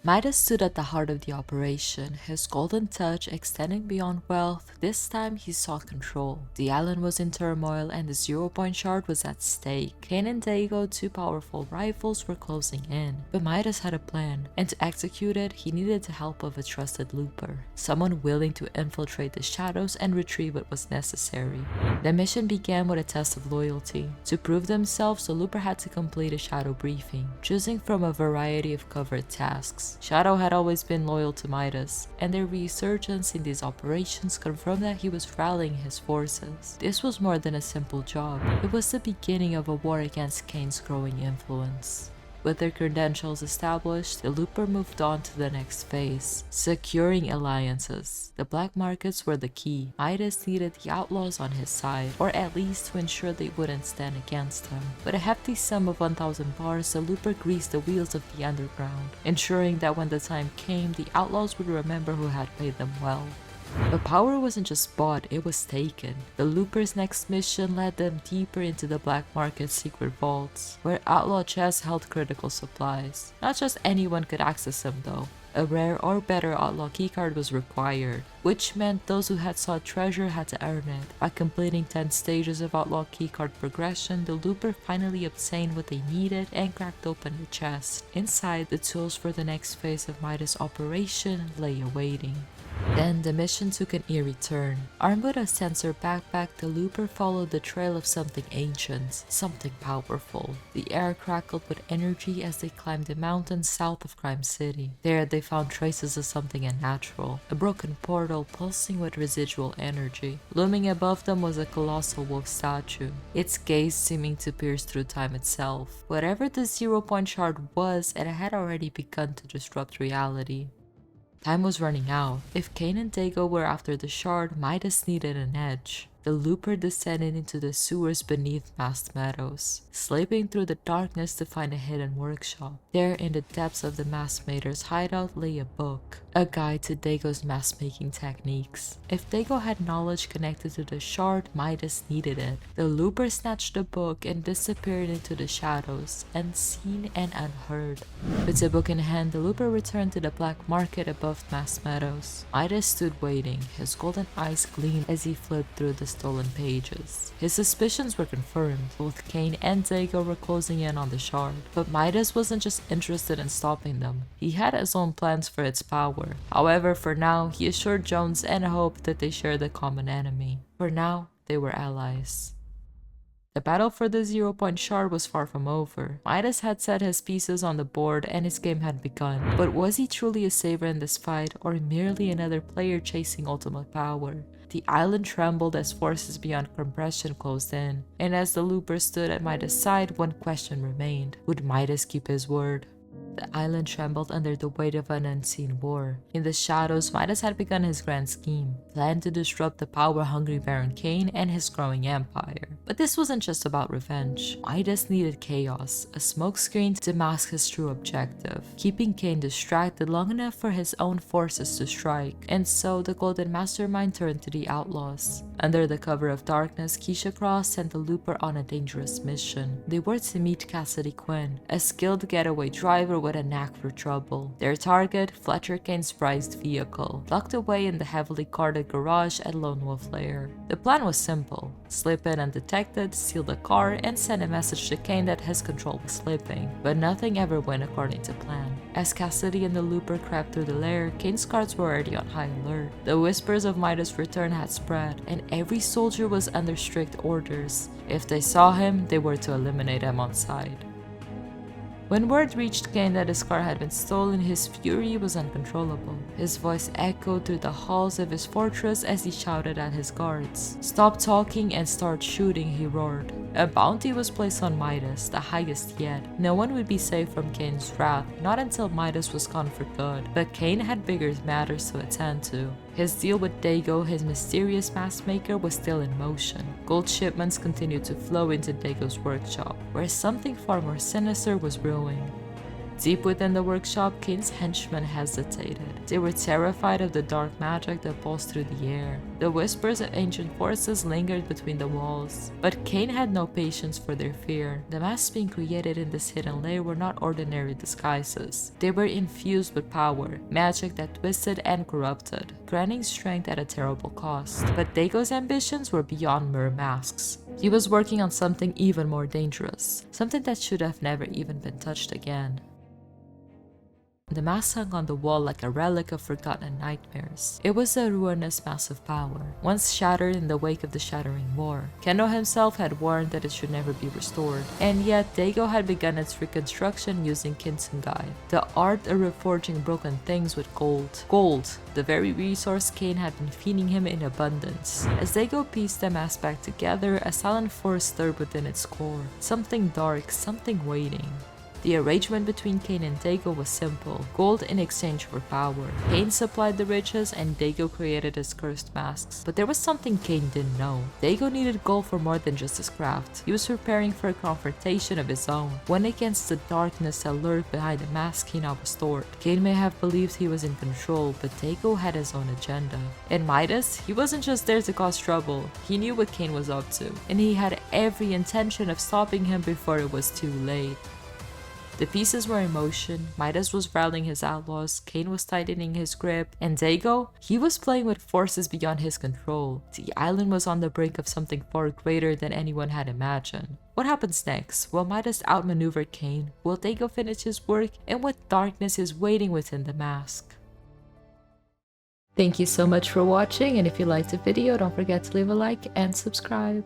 Midas stood at the heart of the operation, his golden touch extending beyond wealth. This time he sought control. The island was in turmoil and the 0-point shard was at stake. Kane and Daigo, two powerful rivals, were closing in. But Midas had a plan, and to execute it, he needed the help of a trusted looper. Someone willing to infiltrate the shadows and retrieve what was necessary. The mission began with a test of loyalty. To prove themselves, the looper had to complete a shadow briefing, choosing from a variety of covered tasks. Shadow had always been loyal to Midas, and their resurgence in these operations confirmed that he was rallying his forces. This was more than a simple job. It was the beginning of a war against Kane's growing influence. With their credentials established, the looper moved on to the next phase, securing alliances. The black markets were the key. Midas needed the Outlaws on his side, or at least to ensure they wouldn't stand against him. With a hefty sum of 1,000 bars, the looper greased the wheels of the underground, ensuring that when the time came, the Outlaws would remember who had paid them well. But power wasn't just bought, it was taken. The Looper's next mission led them deeper into the black market's secret vaults, where outlaw chests held critical supplies. Not just anyone could access them though. A rare or better outlaw keycard was required, which meant those who had sought treasure had to earn it. By completing 10 stages of outlaw keycard progression, the Looper finally obtained what they needed and cracked open the chest. Inside, the tools for the next phase of Midas' operation lay awaiting. Then the mission took an eerie turn. Armed with a sensor backpack, the looper followed the trail of something ancient, something powerful. The air crackled with energy as they climbed the mountains south of Crime City. There they found traces of something unnatural, a broken portal pulsing with residual energy. Looming above them was a colossal wolf statue, its gaze seeming to pierce through time itself. Whatever the 0-point shard was, it had already begun to disrupt reality. Time was running out. If Kane and Daigo were after the shard, Midas needed an edge. The looper descended into the sewers beneath Masked Meadows, slipping through the darkness to find a hidden workshop. There in the depths of the mask maker's hideout lay a book, a guide to Daigo's mask making techniques. If Daigo had knowledge connected to the shard, Midas needed it. The looper snatched the book and disappeared into the shadows, unseen and unheard. With the book in hand, the looper returned to the black market above Masked Meadows. Midas stood waiting, his golden eyes gleamed as he flipped through the stolen pages. His suspicions were confirmed. Both Kane and Daigo were closing in on the shard, but Midas wasn't just interested in stopping them. He had his own plans for its power. However, for now, he assured Jones and Hope that they shared a common enemy. For now, they were allies. The battle for the 0-point shard was far from over. Midas had set his pieces on the board and his game had begun. But was he truly a saver in this fight, or merely another player chasing ultimate power? The island trembled as forces beyond compression closed in, and as the looper stood at Midas' side, one question remained. Would Midas keep his word? The island trembled under the weight of an unseen war. In the shadows, Midas had begun his grand scheme, planned to disrupt the power-hungry Baron Kane and his growing empire. But this wasn't just about revenge. Midas needed chaos, a smokescreen to mask his true objective, keeping Kane distracted long enough for his own forces to strike. And so the Golden Mastermind turned to the Outlaws. Under the cover of darkness, Keisha Cross sent the looper on a dangerous mission. They were to meet Cassidy Quinn, a skilled getaway driver with a knack for trouble. Their target, Fletcher Kane's prized vehicle, locked away in the heavily guarded garage at Lone Wolf Lair. The plan was simple. Slip in undetected, steal the car, and send a message to Kane that his control was slipping. But nothing ever went according to plan. As Cassidy and the looper crept through the lair, Kane's guards were already on high alert. The whispers of Midas' return had spread, and every soldier was under strict orders. If they saw him, they were to eliminate him on sight. When word reached Kane that his car had been stolen, his fury was uncontrollable. His voice echoed through the halls of his fortress as he shouted at his guards. "Stop talking and start shooting," he roared. A bounty was placed on Midas, the highest yet. No one would be safe from Kane's wrath, not until Midas was gone for good. But Kane had bigger matters to attend to. His deal with Daigo, his mysterious mask maker, was still in motion. Gold shipments continued to flow into Daigo's workshop, where something far more sinister was brewing. Deep within the workshop, Kane's henchmen hesitated. They were terrified of the dark magic that pulsed through the air. The whispers of ancient forces lingered between the walls. But Kane had no patience for their fear. The masks being created in this hidden lair were not ordinary disguises. They were infused with power, magic that twisted and corrupted, granting strength at a terrible cost. But Daigo's ambitions were beyond mere masks. He was working on something even more dangerous, something that should have never even been touched again. The mask hung on the wall like a relic of forgotten nightmares. It was a ruinous mask of power, once shattered in the wake of the Shattering War. Kendo himself had warned that it should never be restored, and yet Daigo had begun its reconstruction using kintsugai, the art of reforging broken things with gold. Gold, the very resource Kane had been feeding him in abundance. As Daigo pieced the mask back together, a silent force stirred within its core. Something dark, something waiting. The arrangement between Kane and Daigo was simple, gold in exchange for power. Kane supplied the riches and Daigo created his cursed masks. But there was something Kane didn't know. Daigo needed gold for more than just his craft. He was preparing for a confrontation of his own, one against the darkness that lurked behind the mask he now restored. Kane may have believed he was in control, but Daigo had his own agenda. In Midas, he wasn't just there to cause trouble. He knew what Kane was up to, and he had every intention of stopping him before it was too late. The pieces were in motion. Midas was rallying his outlaws, Kane was tightening his grip, and Daigo, he was playing with forces beyond his control. The island was on the brink of something far greater than anyone had imagined. What happens next? Will Midas outmaneuver Kane? Will Daigo finish his work? And what darkness is waiting within the mask? Thank you so much for watching, and if you liked the video, don't forget to leave a like and subscribe.